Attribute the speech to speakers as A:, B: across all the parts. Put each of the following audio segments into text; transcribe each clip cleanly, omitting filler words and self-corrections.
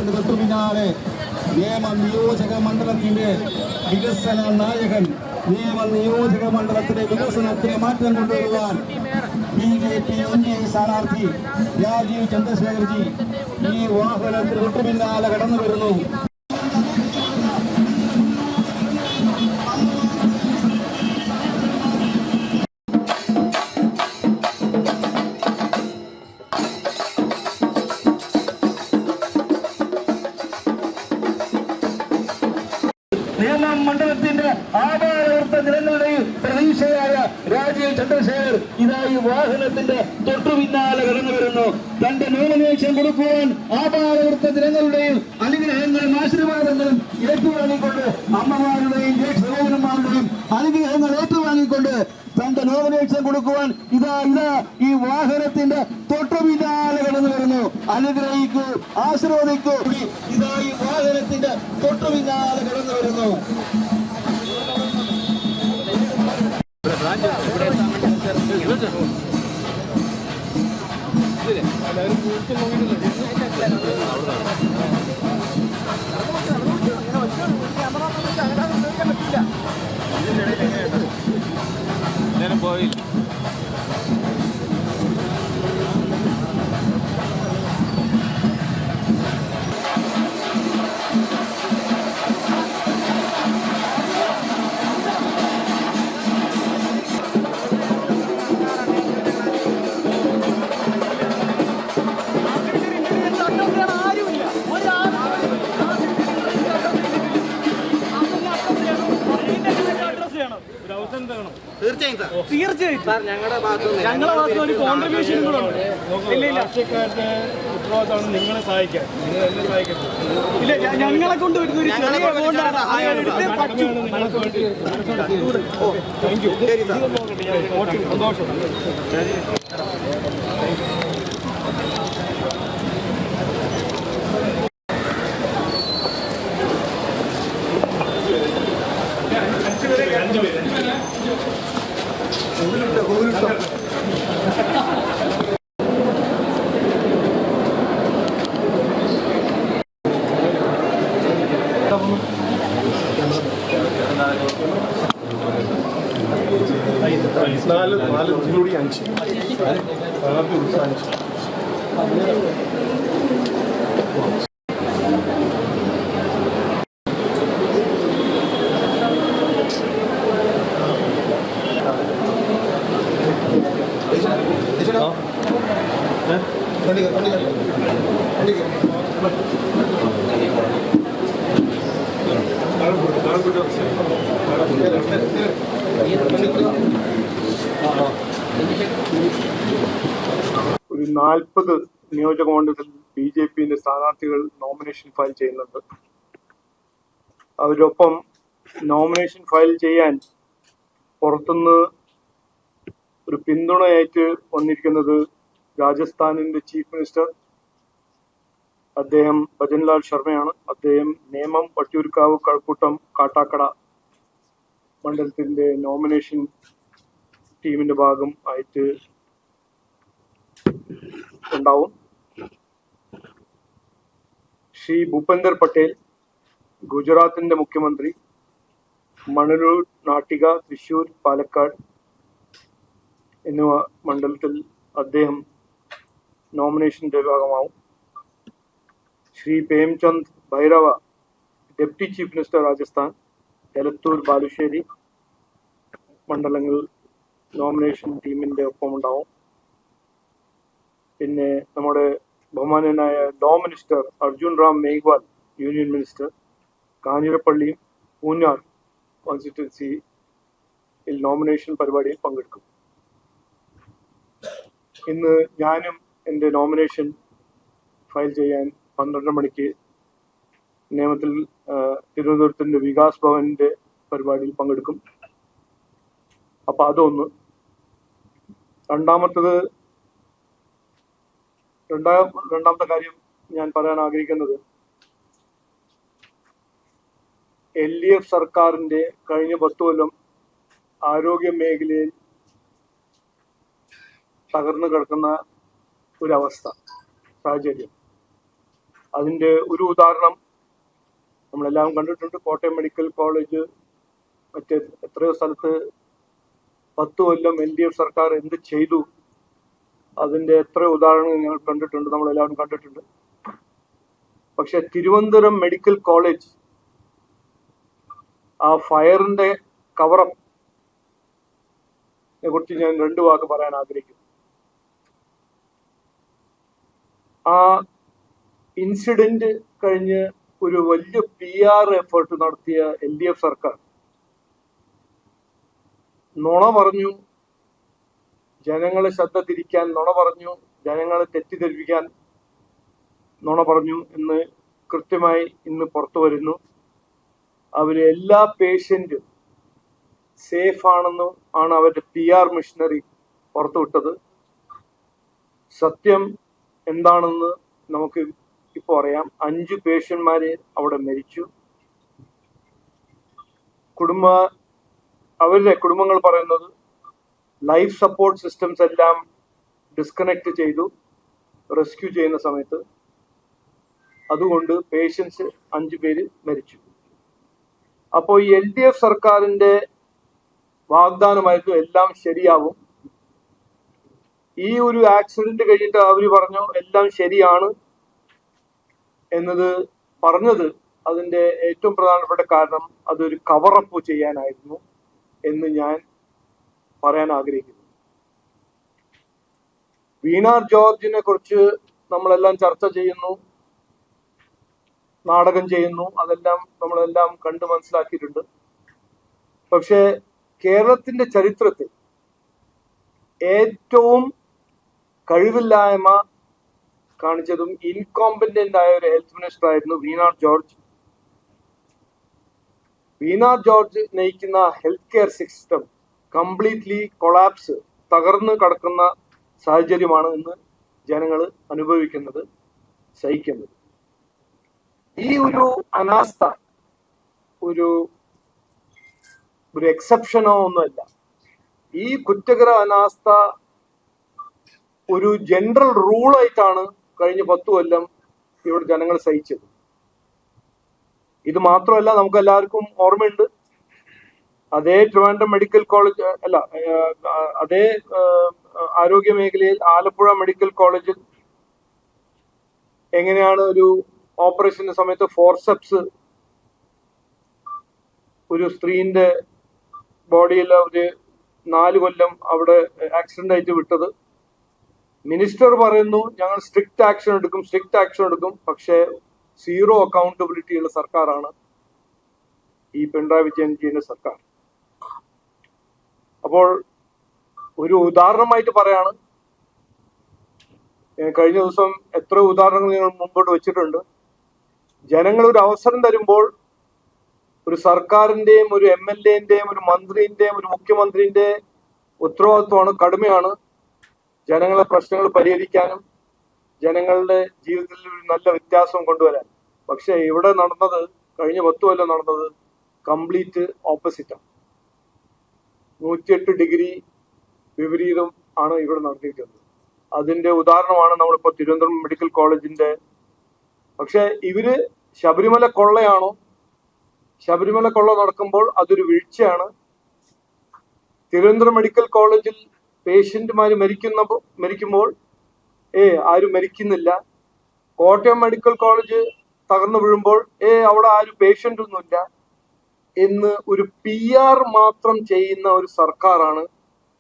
A: വാഹനത്തിന് തൊട്ടു പിന്നാലെ നിയോജക മണ്ഡലത്തിന്റെ വികസന നായകൻ, നിയോജക മണ്ഡലത്തിലെ വികസനത്തിന് മാറ്റം കൊണ്ടുവരുവാൻ BJP NDA സ്ഥാനാർത്ഥി രാജീവ് ചന്ദ്രശേഖർജി ഈ വാഹനത്തിന് തൊട്ടു പിന്നാലെ കടന്നു വരുന്നു. മണ്ഡലത്തിന്റെ ആപാരവൃത്ത ജനങ്ങളുടെയും പ്രതീക്ഷയായ രാജീവ് ചന്ദ്രശേഖർ ഇതായി വാഹനത്തിന്റെ തൊട്ടു പിന്നാലെ കടന്നു വരുന്നു. തന്റെ നോമിനേഷൻ കൊടുക്കുവാൻ ആപാരവൃത്ത ജനങ്ങളുടെയും അനുഗ്രഹങ്ങളും ആശീർവാദങ്ങളും ഏറ്റുവാങ്ങിക്കൊണ്ട്, അമ്മമാരുടെയും സഹോദരന്മാരുടെയും അനുഗ്രഹങ്ങൾ ഏറ്റുവാങ്ങിക്കൊണ്ട് തന്റെ നോമിനേഷൻ കൊടുക്കുവാൻ ഇതാ ഈ വാഹനത്തിന്റെ തൊട്ടു പിന്നാലെ കടന്നു വരുന്നു. അനുഗ്രഹിക്കൂ, ആശീർവദിക്കൂ. ഇതാ ഈ വാഹനത്തിന്റെ തൊട്ടു പിന്നാലെ കടന്നു വരുന്നു. പോയി
B: തീർച്ചയായും ഞങ്ങളുടെ ഭാഗത്ത് ഒരു കോൺട്രിബ്യൂഷൻ കൂടെ ഉണ്ട്.
C: രാഷ്ട്രീയക്കാരുടെ ഉത്തരവാദിത്തമാണ് നിങ്ങളെ സഹായിക്കാൻ, നിങ്ങളെല്ലാം സഹായിക്കുന്നത്.
B: ഇല്ല, ഞങ്ങളെ കൊണ്ട് വരുന്ന ഒരു ചെറിയ എമൗണ്ടാണ്.
C: നിങ്ങൾക്ക് വേണ്ടി. Thank you. സന്തോഷം. നാല് ജില്ലൂടി 5 ഒരു 40 നിയോജക മണ്ഡലത്തിൽ BJPന്റെ സ്ഥാനാർത്ഥികൾ നോമിനേഷൻ ഫയൽ ചെയ്യുന്നുണ്ട്. അവരൊപ്പം നോമിനേഷൻ ഫയൽ ചെയ്യാൻ പുറത്തുനിന്ന് ഒരു പിന്തുണയായിട്ട് വന്നിരിക്കുന്നത് രാജസ്ഥാനിന്റെ ചീഫ് മിനിസ്റ്റർ, അദ്ദേഹം ഭജൻലാൽ ശർമ്മയാണ്. അദ്ദേഹം നേമം, വട്ടിയൂർക്കാവ്, കഴക്കൂട്ടം, കാട്ടാക്കട മണ്ഡലത്തിന്റെ നോമിനേഷൻ ടീമിന്റെ ഭാഗം ആയിട്ട് ഉണ്ടാവും. ശ്രീ ഭൂപേന്ദർ പട്ടേൽ, ഗുജറാത്തിന്റെ മുഖ്യമന്ത്രി, മണലൂർ, നാട്ടിക, തൃശൂർ, പാലക്കാട് എന്നിവ മണ്ഡലത്തിൽ അദ്ദേഹം നോമിനേഷന്റെ ഭാഗമാവും. Shri Premchand Bairwa, deputy chief minister, Rajasthan, Elathur, Balussery മണ്ഡലങ്ങൾ നോമിനേഷൻ ടീമിന്റെ ഒപ്പമുണ്ടാവും. പിന്നെ നമ്മുടെ ബഹുമാനനായ law minister Arjun Ram Meghwal, union minister, കാഞ്ഞിരപ്പള്ളിയും പൂഞ്ഞാർ കോൺസ്റ്റിറ്റ്യുവൻസിയിൽ നോമിനേഷൻ പരിപാടിയിൽ പങ്കെടുക്കും. ഇന്ന് ഞാനും എൻ്റെ നോമിനേഷൻ ഫയൽ ചെയ്യാൻ 12 മണിക്ക് നിയമത്തിൽ തിരുവനന്തപുരത്തിന്റെ വികാസ് ഭവന്റെ പരിപാടിയിൽ പങ്കെടുക്കും. അപ്പൊ അതൊന്ന്. രണ്ടാമത്തെ കാര്യം ഞാൻ പറയാൻ ആഗ്രഹിക്കുന്നത്, LDF സർക്കാരിന്റെ കഴിഞ്ഞ 10 കൊല്ലം ആരോഗ്യ മേഖലയിൽ തകർന്നു കിടക്കുന്ന ഒരവസ്ഥ, സാഹചര്യം. അതിൻ്റെ ഒരു ഉദാഹരണം നമ്മളെല്ലാം കണ്ടിട്ടുണ്ട്. കോട്ടയം മെഡിക്കൽ കോളേജ് മറ്റേ എത്രയോ സ്ഥലത്ത് 10 കൊല്ലം LDF സർക്കാർ എന്ത് ചെയ്തു, അതിൻ്റെ എത്രയോ ഉദാഹരണങ്ങൾ ഞങ്ങൾ കണ്ടിട്ടുണ്ട്, നമ്മളെല്ലാവരും കണ്ടിട്ടുണ്ട്. പക്ഷെ തിരുവനന്തപുരം മെഡിക്കൽ കോളേജ് ആ ഫയറിന്റെ കവറപ്പിനെ കുറിച്ച് ഞാൻ 2 വാക്ക് പറയാൻ ആഗ്രഹിക്കുന്നു. ആ ഇൻസിഡന്റ് കഴിഞ്ഞ് ഒരു വലിയ PR എഫേർട്ട് നടത്തിയ LDF സർക്കാർ നുണ പറഞ്ഞു, ജനങ്ങളെ ശ്രദ്ധ തിരിക്കാൻ നുണ പറഞ്ഞു, ജനങ്ങളെ തെറ്റിദ്ധരിപ്പിക്കാൻ നുണ പറഞ്ഞു എന്ന് കൃത്യമായി ഇന്ന് പുറത്തു വരുന്നു. അവര് എല്ലാ പേഷ്യന്റും സേഫ് ആണെന്ന് ആണ് അവരുടെ PR മിഷനറി പുറത്തുവിട്ടത്. സത്യം എന്താണെന്ന് നമുക്ക് ഇപ്പോൾ അറിയാം. 5 പേഷ്യന്മാര് അവിടെ മരിച്ചു. അവരുടെ കുടുംബങ്ങൾ പറയുന്നത് ലൈഫ് സപ്പോർട്ട് സിസ്റ്റംസ് എല്ലാം ഡിസ്കണക്ട് ചെയ്തു റെസ്ക്യൂ ചെയ്യുന്ന സമയത്ത്. അതുകൊണ്ട് പേഷ്യൻസ് 5 പേര് മരിച്ചു. അപ്പോൾ ഈ LDF സർക്കാരിന്റെ വാഗ്ദാനമായിരുന്നു എല്ലാം ശരിയാവും. ഈ ഒരു ആക്സിഡന്റ് കഴിഞ്ഞിട്ട് അവർ പറഞ്ഞു എല്ലാം ശരിയാണ് എന്നത് പറഞ്ഞത്. അതിന്റെ ഏറ്റവും പ്രധാനപ്പെട്ട കാരണം അതൊരു കവറപ്പ് ചെയ്യാനായിരുന്നു എന്ന് ഞാൻ പറയാൻ ആഗ്രഹിക്കുന്നു. വീണ ജോർജിനെ കുറിച്ച് നമ്മളെല്ലാം ചർച്ച ചെയ്യുന്നു, നാടകം ചെയ്യുന്നു, അതെല്ലാം നമ്മളെല്ലാം കണ്ടു മനസ്സിലാക്കിയിട്ടുണ്ട്. പക്ഷെ കേരളത്തിന്റെ ചരിത്രത്തിൽ ഏറ്റവും കഴിവില്ലായ്മ കാണിച്ചതും ഇൻകോമ്പറ്റന്റ് ആയ ഒരു ഹെൽത്ത് മിനിസ്റ്റർ ആയിരുന്നു വീണ ജോർജ്. വീണ ജോർജ് നയിക്കുന്ന health care system completely collapse, തകർന്ന് കിടക്കുന്ന സാഹചര്യമാണ് ഇന്ന് ജനങ്ങൾ അനുഭവിക്കുന്നത്, സഹിക്കുന്നത്. ഈ ഒരു അനാസ്ഥ ഒരു എക്സെപ്ഷനോ ഒന്നുമല്ല. ഈ കുറ്റകര അനാസ്ഥ ഒരു ജനറൽ റൂളായിട്ടാണ് കഴിഞ്ഞ 10 കൊല്ലം ഇവിടെ ജനങ്ങൾ സഹിച്ചത്. ഇത് മാത്രമല്ല, നമുക്ക് എല്ലാവർക്കും ഓർമ്മയുണ്ട്, അതേ ട്രിവാൻഡ്രം മെഡിക്കൽ കോളേജ് അല്ല, അതേ ആരോഗ്യ മേഖലയിൽ ആലപ്പുഴ മെഡിക്കൽ കോളേജിൽ എങ്ങനെയാണ് ഒരു ഓപ്പറേഷന്റെ സമയത്ത് ഫോർസെപ്സ് ഒരു സ്ത്രീന്റെ ബോഡിയിൽ ഒരു 4 കൊല്ലം അവിടെ ആക്സിഡന്റ് ആയിട്ട് വിട്ടത്. മിനിസ്റ്റർ പറയുന്നു ഞങ്ങൾ സ്ട്രിക്റ്റ് ആക്ഷൻ എടുക്കും. പക്ഷേ 0 അക്കൗണ്ടബിലിറ്റി ഉള്ള സർക്കാരാണ് ഈ പിണറായി വിജയൻജിയുടെ സർക്കാർ. അപ്പോൾ ഒരു ഉദാഹരണമായിട്ട് പറയാണ്, കഴിഞ്ഞ ദിവസം എത്ര ഉദാഹരണങ്ങൾ നിങ്ങൾ മുമ്പോട്ട് വെച്ചിട്ടുണ്ട്. ജനങ്ങൾ ഒരു അവസരം തരുമ്പോൾ ഒരു സർക്കാരിന്റെയും ഒരു MLAന്റെയും ഒരു മന്ത്രിന്റെയും ഒരു മുഖ്യമന്ത്രിന്റെ ഉത്തരവാദിത്വമാണ്, കടമയാണ് ജനങ്ങളെ പ്രശ്നങ്ങൾ പരിഹരിക്കാനും ജനങ്ങളുടെ ജീവിതത്തിൽ ഒരു നല്ല വ്യത്യാസം കൊണ്ടുവരാൻ. പക്ഷെ ഇവിടെ നടന്നത്, കഴിഞ്ഞ 10 കൊല്ലം നടന്നത് കംപ്ലീറ്റ് ഓപ്പോസിറ്റാണ്. 108 ഡിഗ്രി വിപരീതം ആണ് ഇവിടെ നടന്നിരിക്കുന്നത്. അതിന്റെ ഉദാഹരണമാണ് നമ്മളിപ്പോൾ തിരുവനന്തപുരം മെഡിക്കൽ കോളേജിന്റെ. പക്ഷെ ഇവര് ശബരിമല കൊള്ളയാണോ? ശബരിമല കൊള്ള നടക്കുമ്പോൾ അതൊരു വീഴ്ചയാണ്. തിരുവനന്തപുരം മെഡിക്കൽ കോളേജിൽ പേഷ്യന്റുമാര് മരിക്കുമ്പോൾ ആരും മരിക്കുന്നില്ല. കോട്ടയം മെഡിക്കൽ കോളേജ് തകർന്നു വീഴുമ്പോൾ അവിടെ ആരും പേഷ്യന്റ് ഒന്നുമില്ല എന്ന് ഒരു PR മാത്രം ചെയ്യുന്ന ഒരു സർക്കാരാണ്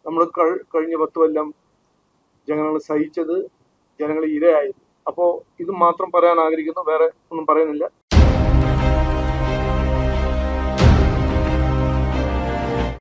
C: നമ്മൾ കഴിഞ്ഞ 10 കൊല്ലം ജനങ്ങൾ സഹിച്ചത്, ജനങ്ങൾ ഇരയായത്. അപ്പോൾ ഇത് മാത്രം പറയാൻ ആഗ്രഹിക്കുന്നു, വേറെ ഒന്നും പറയുന്നില്ല.